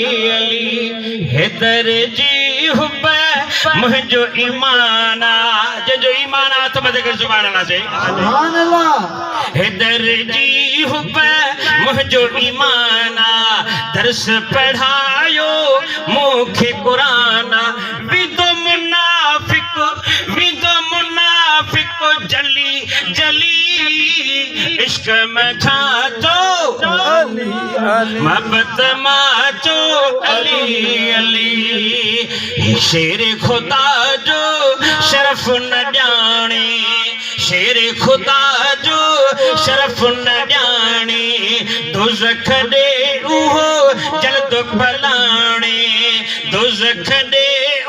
अली हैदर जी hub मुझो ईमाना जो ईमाना तो मत कर सुभान अल्लाह से सुभान अल्लाह हैदर जी हुब मुझो ईमाना दर्स पढ़ायो मुखे कुराना विदो मुनाफिक जली जली इश्क में छाचो मोहब्बत माचो अली अली शेर खुदा जो शरफ न जाने शेर खुदा जो शरफ न जाने दोज़ख दे उहो जल्द भलाने दोज़ख दे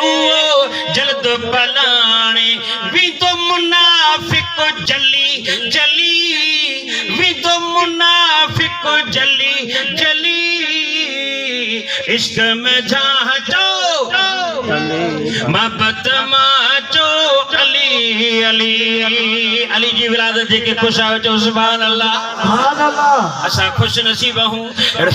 उहो जल्द भलाने विदो मुनाफिक जली जली विदो मुनाफिक जली जली इश्क में झांचो मोहब्बत माचो अली अली अली जी विलादत के खुश आओ सुभान अल्लाह सुभान अल्लाह असा खुश नसीब हूँ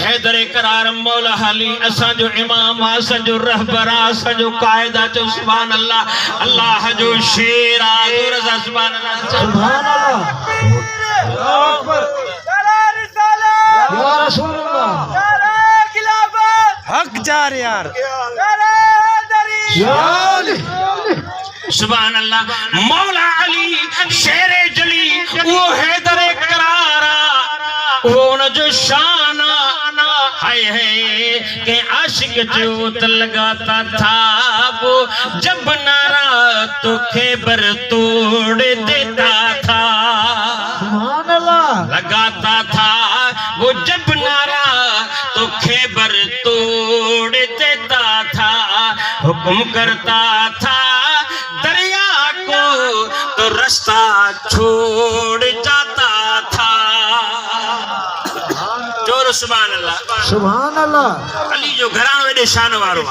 हैदर करार मौला अली असा जो इमाम असा जो रहबरा असा जो कायदा चो सुभान अल्लाह अल्लाह जो शेरा रज़ा सुभान अल्लाह सुभान अल्लाह या रसूल अल्लाह हक जार यार सुभान अल्लाह मौला अली शेरे जली वो हैदर करारा वो न जो शाना हाय है के आशिक जोत लगाता था वो जब नारा तो खैबर तोड़ देता था सुभान अल्लाह लगाता था वो जब नारा तो खैबर तोड़ देता था हुक्म करता था दरिया को तो रास्ता छोड़ जाता था जोर सुभान अल्लाह सुभान अल्लाह अली जो घरानो एडे शान वारो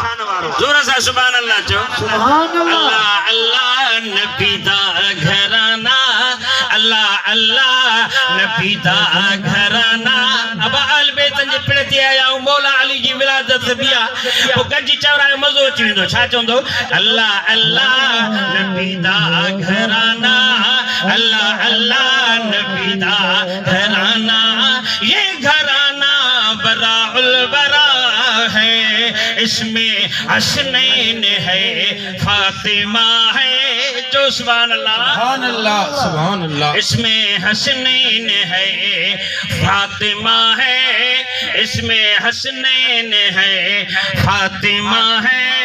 जोर सा सुभान अल्लाह जो सुभान अल्लाह अल्लाह नबी दा घराना अल्लाह अल्लाह नबी दा घराना अब अल बेतन जे पिड़ती आया मौला अली जी विलादत बिया वो गजी चवरा मजो अची वेंदो छा चवंदो अल्लाह अल्लाह नबी दा घराना अल्लाह अल्लाह नबी दा घराना ये घराना बराउल बरा है इसमें हसनैन है फातिमा है जो सुभान अल्लाह सुभान अल्लाह इसमें हसनैन है फातिमा है इसमें हसनैन है फातिमा है